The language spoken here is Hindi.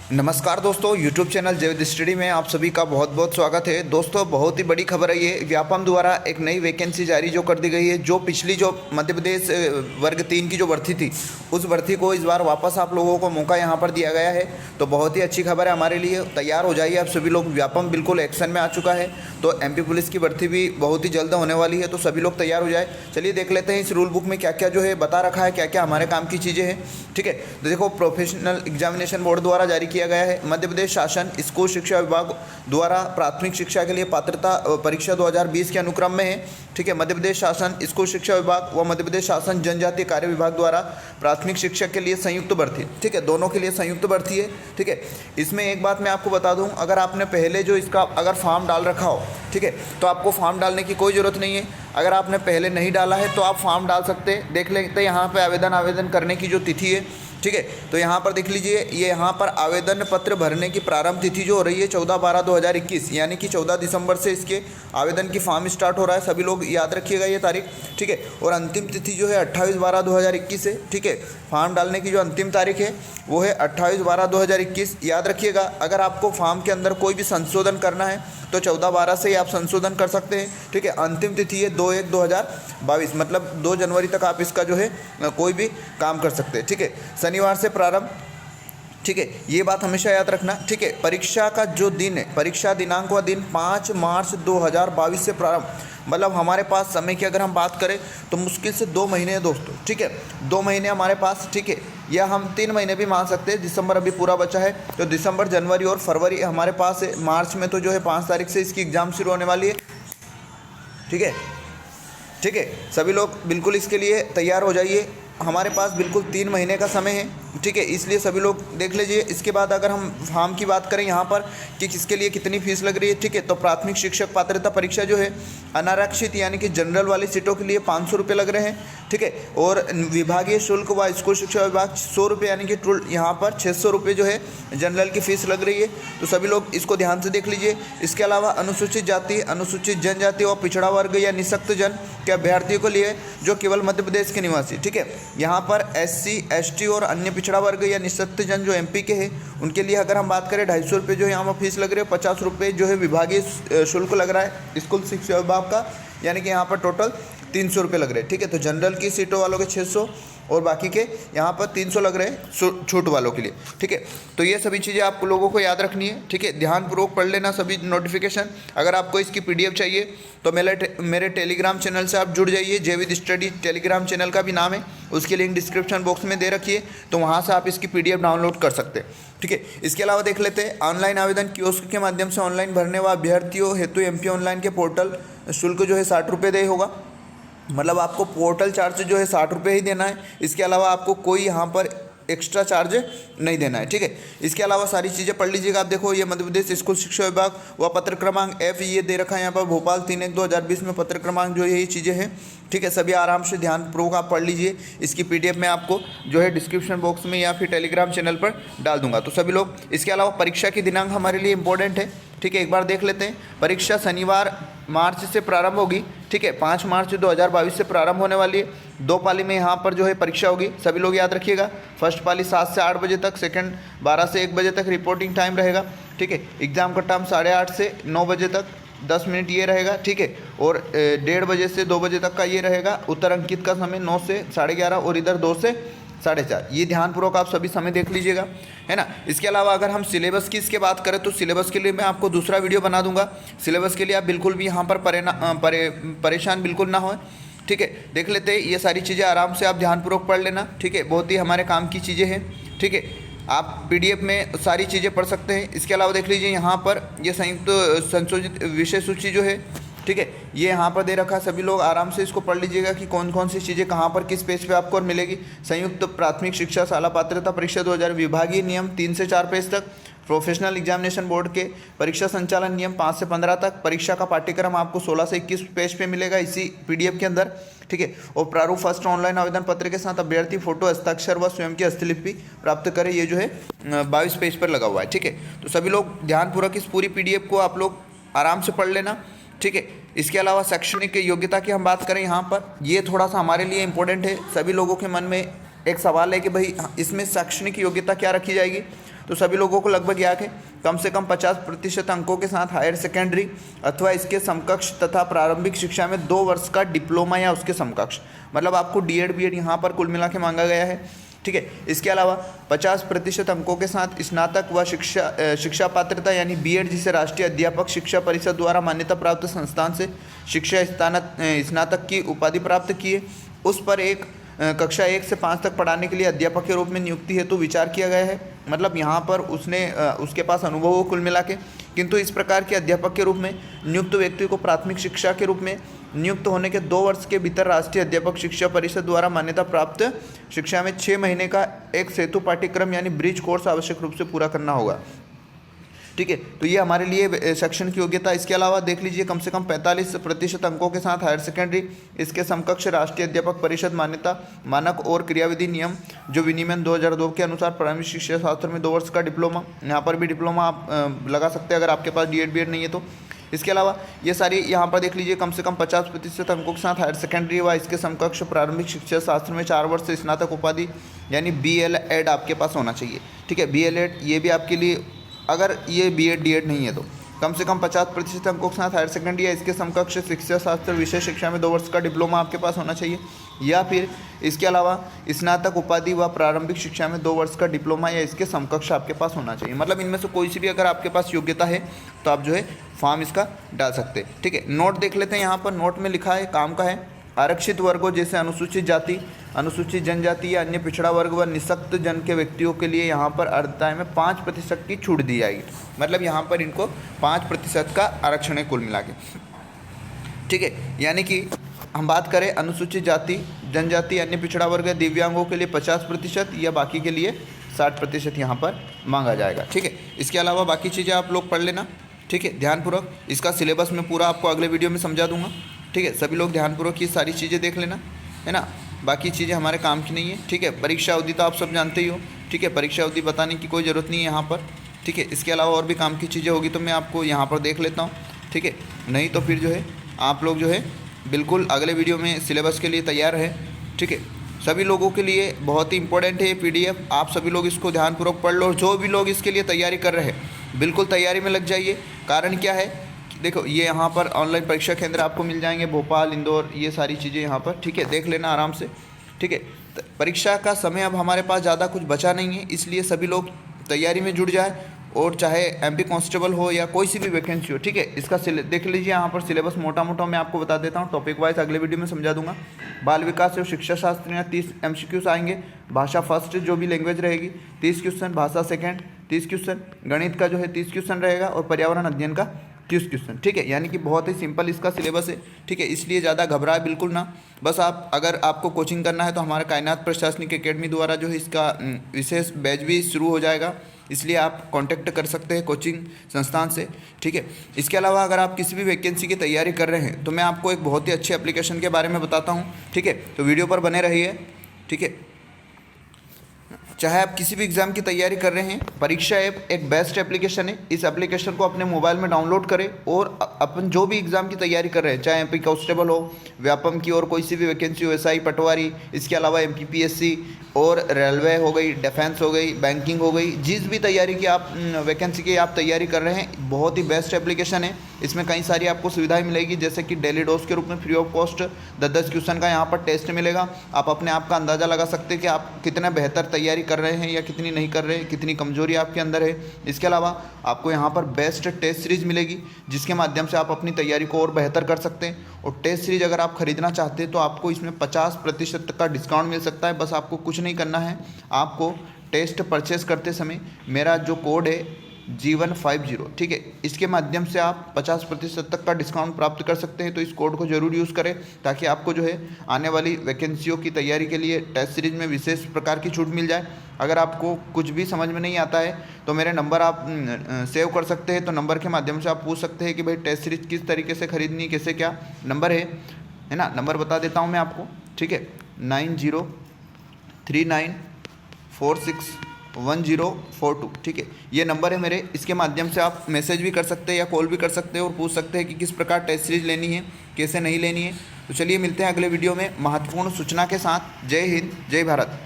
नमस्कार दोस्तों, YouTube चैनल जैविद स्टडी में आप सभी का बहुत बहुत स्वागत है। दोस्तों, बहुत ही बड़ी खबर है ये। व्यापम द्वारा एक नई वैकेंसी जारी जो कर दी गई है। जो पिछली जो मध्य प्रदेश वर्ग 3 की जो भर्ती थी, उस भर्ती को इस बार वापस आप लोगों को मौका यहाँ पर दिया गया है। तो बहुत ही अच्छी खबर है हमारे लिए। तैयार हो जाइए आप सभी लोग। व्यापम बिल्कुल एक्शन में आ चुका है। तो MP पुलिस की भर्ती भी बहुत ही जल्द होने वाली है, तो सभी लोग तैयार हो जाए। चलिए देख लेते हैं इस रूल बुक में क्या क्या जो है बता रखा है, क्या क्या हमारे काम की चीज़ें हैं। ठीक है, तो देखो, प्रोफेशनल एग्जामिनेशन बोर्ड द्वारा जारी किया गया है। मध्य प्रदेश शासन स्कूल शिक्षा विभाग द्वारा प्राथमिक शिक्षा के लिए पात्रता परीक्षा 2020 के अनुक्रम में है। ठीक है, मध्य प्रदेश शासन स्कूल शिक्षा विभाग व मध्य प्रदेश शासन जनजातीय कार्य विभाग द्वारा प्राथमिक शिक्षक के लिए संयुक्त भर्ती। ठीक है, दोनों के लिए संयुक्त भर्ती है। ठीक है, इसमें एक बात मैं आपको बता दूं, अगर आपने पहले जो इसका अगर फॉर्म डाल रखा हो, ठीक है, तो आपको फॉर्म डालने की कोई ज़रूरत नहीं है। अगर आपने पहले नहीं डाला है तो आप फॉर्म डाल सकते हैं। देख लेते हैं यहाँ पे आवेदन करने की जो तिथि है। ठीक है, तो यहाँ पर देख लीजिए, ये यहाँ पर आवेदन पत्र भरने की प्रारंभ तिथि जो हो रही है 14/12/2021, यानी कि 14 दिसंबर से इसके आवेदन की फॉर्म स्टार्ट हो रहा है। सभी लोग याद रखिएगा ये तारीख। ठीक है, और अंतिम तिथि जो है 28/12/2021 है। ठीक है, फॉर्म डालने की जो अंतिम तारीख है वो है 28/12/2021, याद रखिएगा। अगर आपको फॉर्म के अंदर कोई भी संशोधन करना है तो 14/12 से ही आप संशोधन कर सकते हैं। ठीक है, अंतिम तिथि है 2/1/2022, मतलब 2 जनवरी तक आप इसका जो है कोई भी काम कर सकते हैं। ठीक है, शनिवार से प्रारंभ। ठीक है, ये बात हमेशा याद रखना। ठीक है, परीक्षा का जो दिन है, परीक्षा दिनांक व दिन 5 मार्च 2022 से प्रारंभ। मतलब हमारे पास समय की अगर हम बात करें तो मुश्किल से 2 महीने हैं दोस्तों। ठीक है, 2 महीने हमारे पास। ठीक है, या हम 3 महीने भी मान सकते हैं। दिसंबर अभी पूरा बचा है, तो दिसंबर, जनवरी और फरवरी हमारे पास है। मार्च में तो जो है 5 तारीख से इसकी एग्ज़ाम शुरू होने वाली है। ठीक है, ठीक है, सभी लोग बिल्कुल इसके लिए तैयार हो जाइए। हमारे पास बिल्कुल 3 महीने का समय है। ठीक है, इसलिए सभी लोग देख लीजिए। इसके बाद अगर हम फॉर्म की बात करें यहाँ पर कि किसके लिए कितनी फीस लग रही है। ठीक है, तो प्राथमिक शिक्षक पात्रता परीक्षा जो है अनारक्षित यानी कि जनरल वाली सीटों के लिए 500 रुपये लग रहे हैं। ठीक है, और विभागीय शुल्क व स्कूल शिक्षा विभाग 100 रुपये, यानी कि यहाँ पर 600 रुपये जो है जनरल की फ़ीस लग रही है। तो सभी लोग इसको ध्यान से देख लीजिए। इसके अलावा अनुसूचित जाति, अनुसूचित जनजाति और पिछड़ा वर्ग या निःशक्त जन के अभ्यर्थियों के लिए जो केवल मध्य प्रदेश के निवासी, ठीक है, यहाँ पर SC ST और अन्य पिछड़ा वर्ग या निःशक्त जन जो MP के हैं उनके लिए अगर हम बात करें 250 रुपये जो यहाँ पर फीस लग रही है। 50 रुपये जो है विभागीय शुल्क लग रहा है स्कूल शिक्षा विभाग का, यानी कि यहाँ पर टोटल 300 रुपये लग रहे हैं। ठीक है, तो जनरल की सीटों वालों के 600 और बाकी के यहाँ पर 300 लग रहे हैं छूट वालों के लिए। ठीक है, तो ये सभी चीज़ें आप लोगों को याद रखनी है। ठीक है, ध्यानपूर्वक पढ़ लेना सभी नोटिफिकेशन। अगर आपको इसकी PDF चाहिए तो मेरे टेलीग्राम चैनल से आप जुड़ जाइए। जैविद स्टडी टेलीग्राम चैनल का भी नाम है, उसकी लिंक डिस्क्रिप्शन बॉक्स में दे रखी है, तो वहाँ से आप इसकी PDF डाउनलोड कर सकते हैं। ठीक है, इसके अलावा देख लेते हैं ऑनलाइन आवेदन कियोस्क के माध्यम से ऑनलाइन भरने व अभ्यर्थियों हेतु MP ऑनलाइन के पोर्टल शुल्क जो है 60 रुपये देय होगा। मतलब आपको पोर्टल चार्ज जो है 60 रुपये ही देना है। इसके अलावा आपको कोई यहाँ पर एक्स्ट्रा चार्ज नहीं देना है। ठीक है, इसके अलावा सारी चीज़ें पढ़ लीजिएगा आप। देखो, ये मध्य प्रदेश स्कूल शिक्षा विभाग व पत्र क्रमांक F ये दे रखा है यहाँ पर भोपाल 3/1/2020 में पत्र क्रमांक जो यही चीज़ें हैं। ठीक है, सभी आराम से ध्यानपूर्वक आप पढ़ लीजिए। इसकी PDF मैं आपको जो है डिस्क्रिप्शन बॉक्स में या फिर टेलीग्राम चैनल पर डाल दूंगा, तो सभी लोग। इसके अलावा परीक्षा की दिनांक हमारे लिए इंपॉर्टेंट है। ठीक है, एक बार देख लेते हैं। परीक्षा शनिवार मार्च से प्रारंभ होगी। ठीक है, 5 मार्च 2022 से प्रारंभ होने वाली है। 2 पाली में यहाँ पर जो है परीक्षा होगी, सभी लोग याद रखिएगा। फर्स्ट पाली 7 से 8 बजे तक, सेकंड 12 से 1 बजे तक रिपोर्टिंग टाइम रहेगा। ठीक है, एग्ज़ाम का टाइम 8:30 से 9 बजे तक 10 मिनट ये रहेगा। ठीक है, और 1:30 बजे से 2 बजे तक का ये रहेगा। उत्तर अंकित का समय 9 से 11:30 और इधर 2 से 4:30। ये ध्यानपूर्वक आप सभी समय देख लीजिएगा, है ना। इसके अलावा अगर हम सिलेबस की इसके बात करें तो सिलेबस के लिए मैं आपको दूसरा वीडियो बना दूंगा। सिलेबस के लिए आप बिल्कुल भी यहाँ पर परेशान बिल्कुल ना हो। ठीक है, देख लेते हैं ये सारी चीज़ें आराम से आप ध्यानपूर्वक पढ़ लेना। ठीक है, बहुत ही हमारे काम की चीज़ें हैं। ठीक है, आप PDF में सारी चीज़ें पढ़ सकते हैं। इसके अलावा देख लीजिए यहाँ पर ये संयुक्त संशोधित विषय सूची जो है, ठीक है, ये यहाँ पर दे रखा है। सभी लोग आराम से इसको पढ़ लीजिएगा कि कौन कौन सी चीज़ें कहाँ पर किस पेज पे आपको और मिलेगी। संयुक्त प्राथमिक शिक्षा शाला पात्रता परीक्षा 2000 विभागीय नियम 3 से 4 पेज तक। प्रोफेशनल एग्जामिनेशन बोर्ड के परीक्षा संचालन नियम 5 से 15 तक। परीक्षा का पाठ्यक्रम आपको 16 से 21 पेज पे मिलेगा इसी PDF के अंदर। ठीक है, और प्रारूप फर्स्ट ऑनलाइन आवेदन पत्र के साथ अभ्यर्थी फोटो, हस्ताक्षर व स्वयं की हस्तलिपि प्राप्त करें। ये जो है 22 पेज पर लगा हुआ है। ठीक है, तो सभी लोग ध्यानपूर्वक इस पूरी PDF को आप लोग आराम से पढ़ लेना। ठीक है, इसके अलावा शैक्षणिक योग्यता की हम बात करें यहाँ पर, ये थोड़ा सा हमारे लिए इम्पोर्टेंट है। सभी लोगों के मन में एक सवाल है कि भाई इसमें शैक्षणिक योग्यता क्या रखी जाएगी। तो सभी लोगों को लगभग याद है कम से कम 50% अंकों के साथ हायर सेकेंडरी अथवा इसके समकक्ष तथा प्रारंभिक शिक्षा में 2 वर्ष का डिप्लोमा या उसके समकक्ष, मतलब आपको डीएड बीएड यहाँ पर कुल मिला के मांगा गया है। ठीक है, इसके अलावा 50% अंकों के साथ स्नातक व शिक्षा पात्रता यानी बीएड, जिसे राष्ट्रीय अध्यापक शिक्षा परिषद द्वारा मान्यता प्राप्त संस्थान से शिक्षा स्नातक की उपाधि प्राप्त किए, उस पर एक कक्षा 1 से 5 तक पढ़ाने के लिए अध्यापक के रूप में नियुक्ति हेतु विचार किया गया है। मतलब यहाँ पर उसके पास अनुभव हो कुल मिला के, किंतु इस प्रकार के अध्यापक के रूप में नियुक्त व्यक्ति को प्राथमिक शिक्षा के रूप में नियुक्त होने के 2 वर्ष के भीतर राष्ट्रीय अध्यापक शिक्षा परिषद द्वारा मान्यता प्राप्त शिक्षा में 6 महीने का एक सेतु पाठ्यक्रम यानी ब्रिज कोर्स आवश्यक रूप से पूरा करना होगा। ठीक है, तो ये हमारे लिए सेक्शन की योग्यता। इसके अलावा देख लीजिए कम से कम 45% अंकों के साथ हायर सेकेंडरी, इसके समकक्ष राष्ट्रीय अध्यापक परिषद मान्यता मानक और क्रियाविधि नियम जो विनियमन 2002 के अनुसार प्रारंभिक शिक्षा शास्त्र में 2 वर्ष का डिप्लोमा, यहाँ पर भी डिप्लोमा आप लगा सकते हैं अगर आपके पास डीएड बीएड नहीं है तो। इसके अलावा ये सारी यहाँ पर देख लीजिए कम से कम 50% अंकों के साथ हायर सेकेंडरी व इसके समकक्ष प्रारंभिक शिक्षा शास्त्र में 4 वर्ष से स्नातक उपाधि यानी BLEd आपके पास होना चाहिए। ठीक है, BLEd ये भी आपके लिए, अगर ये बीएड डीएड नहीं है तो कम से कम 50% अंकों के साथ हायर सेकेंडरी या इसके समकक्ष शिक्षा शास्त्र विशेष शिक्षा में 2 वर्ष का डिप्लोमा आपके पास होना चाहिए, या फिर इसके अलावा स्नातक उपाधि व प्रारंभिक शिक्षा में 2 वर्ष का डिप्लोमा या इसके समकक्ष आपके पास होना चाहिए। मतलब इनमें से कोई सी भी अगर आपके पास योग्यता है तो आप जो है फॉर्म इसका डाल सकते हैं। ठीक है, नोट देख लेते हैं। यहाँ पर नोट में लिखा है काम का है, आरक्षित वर्गों जैसे अनुसूचित जाति, अनुसूचित जनजाति या अन्य पिछड़ा वर्ग व निःशक्त जन के व्यक्तियों के लिए यहाँ पर अर्हता में 5% की छूट दी जाएगी। मतलब यहाँ पर इनको 5% का आरक्षण है कुल मिला के। ठीक है, यानी कि हम बात करें अनुसूचित जाति जनजाति अन्य पिछड़ा वर्ग दिव्यांगों के लिए 50% या बाकी के लिए 60% यहाँ पर मांगा जाएगा। ठीक है, इसके अलावा बाकी चीज़ें आप लोग पढ़ लेना। ठीक है, ध्यानपूर्वक इसका सिलेबस मैं पूरा आपको अगले वीडियो में समझा दूंगा। ठीक है, सभी लोग ध्यानपूर्वक ये सारी चीज़ें देख लेना, है ना। बाकी चीज़ें हमारे काम की नहीं है। ठीक है, परीक्षा अवधि तो आप सब जानते ही हो। ठीक है, परीक्षा अवधि बताने की कोई ज़रूरत नहीं है यहाँ पर। ठीक है, इसके अलावा और भी काम की चीज़ें होगी तो मैं आपको यहाँ पर देख लेता हूँ। ठीक है, नहीं तो फिर जो है आप लोग जो है बिल्कुल अगले वीडियो में सिलेबस के लिए तैयार है। ठीक है, सभी लोगों के लिए बहुत ही इंपॉर्टेंट है ये PDF, आप सभी लोग इसको ध्यानपूर्वक पढ़ लो। जो भी लोग इसके लिए तैयारी कर रहे हैं बिल्कुल तैयारी में लग जाइए। कारण क्या है, देखो ये यहाँ पर ऑनलाइन परीक्षा केंद्र आपको मिल जाएंगे, भोपाल, इंदौर, ये सारी चीज़ें यहाँ पर। ठीक है, देख लेना आराम से। ठीक है, परीक्षा का समय अब हमारे पास ज़्यादा कुछ बचा नहीं है, इसलिए सभी लोग तैयारी में जुट जाए, और चाहे MP कांस्टेबल हो या कोई सी भी वैकेंसी हो। ठीक है, इसका देख लीजिए यहाँ पर सिलेबस मोटा मोटा मैं आपको बता देता हूँ, टॉपिक वाइज अगले वीडियो में समझा दूंगा। बाल विकास एवं शिक्षा शास्त्र में 30 MCQs आएंगे, भाषा फर्स्ट जो भी लैंग्वेज रहेगी 30 क्वेश्चन, भाषा सेकेंड 30 क्वेश्चन, गणित का जो है 30 क्वेश्चन रहेगा, और पर्यावरण अध्ययन का 30 क्वेश्चन। ठीक है, यानी कि बहुत ही सिंपल इसका सिलेबस है। ठीक है, इसलिए ज़्यादा घबराए बिल्कुल ना। बस आप अगर आपको कोचिंग करना है तो हमारे कायनात प्रशासनिक एकेडमी द्वारा जो है इसका विशेष बैच भी शुरू हो जाएगा, इसलिए आप कांटेक्ट कर सकते हैं कोचिंग संस्थान से। ठीक है, इसके अलावा अगर आप किसी भी वैकेंसी की तैयारी कर रहे हैं तो मैं आपको एक बहुत ही अच्छे एप्लीकेशन के बारे में बताता हूँ। ठीक है, तो वीडियो पर बने रहिए। ठीक है, चाहे आप किसी भी एग्ज़ाम की तैयारी कर रहे हैं, परीक्षा ऐप एक बेस्ट एप्लीकेशन है। इस एप्लीकेशन को अपने मोबाइल में डाउनलोड करें और अपन जो भी एग्ज़ाम की तैयारी कर रहे हैं, चाहे MP कांस्टेबल हो, व्यापम की और कोई सी भी वैकेंसी हो, SI पटवारी, इसके अलावा MPPSC और रेलवे हो गई, डिफेंस हो गई, बैंकिंग हो गई, जिस भी तैयारी की आप वैकेंसी की आप तैयारी कर रहे हैं, बहुत ही बेस्ट एप्लीकेशन है। इसमें कई सारी आपको सुविधाएं मिलेगी, जैसे कि डेली डोज के रूप में फ्री ऑफ कॉस्ट 10-10 क्वेश्चन का यहाँ पर टेस्ट मिलेगा। आप अपने आप का अंदाज़ा लगा सकते हैं कि आप कितना बेहतर तैयारी कर रहे हैं या कितनी नहीं कर रहे हैं, कितनी कमजोरी आपके अंदर है। इसके अलावा आपको यहाँ पर बेस्ट टेस्ट सीरीज मिलेगी, जिसके माध्यम से आप अपनी तैयारी को और बेहतर कर सकते हैं। और टेस्ट सीरीज अगर आप खरीदना चाहते हैं तो आपको इसमें 50% का डिस्काउंट मिल सकता है। बस आपको कुछ नहीं करना है, आपको टेस्ट परचेस करते समय मेरा जो कोड है G150, ठीक है, इसके माध्यम से आप 50% तक का डिस्काउंट प्राप्त कर सकते हैं। तो इस कोड को जरूर यूज़ करें, ताकि आपको जो है आने वाली वैकेंसियों की तैयारी के लिए टेस्ट सीरीज में विशेष प्रकार की छूट मिल जाए। अगर आपको कुछ भी समझ में नहीं आता है तो मेरे नंबर आप सेव कर सकते हैं, तो नंबर के माध्यम से आप पूछ सकते हैं कि भाई टेस्ट सीरीज किस तरीके से खरीदनी, कैसे क्या नंबर है ना। नंबर बता देता हूँ मैं आपको, ठीक है, 9039461042, ठीक है, ये नंबर है मेरे। इसके माध्यम से आप मैसेज भी कर सकते हैं या कॉल भी कर सकते हैं और पूछ सकते हैं कि किस प्रकार टेस्ट सीरीज लेनी है, कैसे नहीं लेनी है। तो चलिए मिलते हैं अगले वीडियो में महत्वपूर्ण सूचना के साथ। जय हिंद, जय भारत।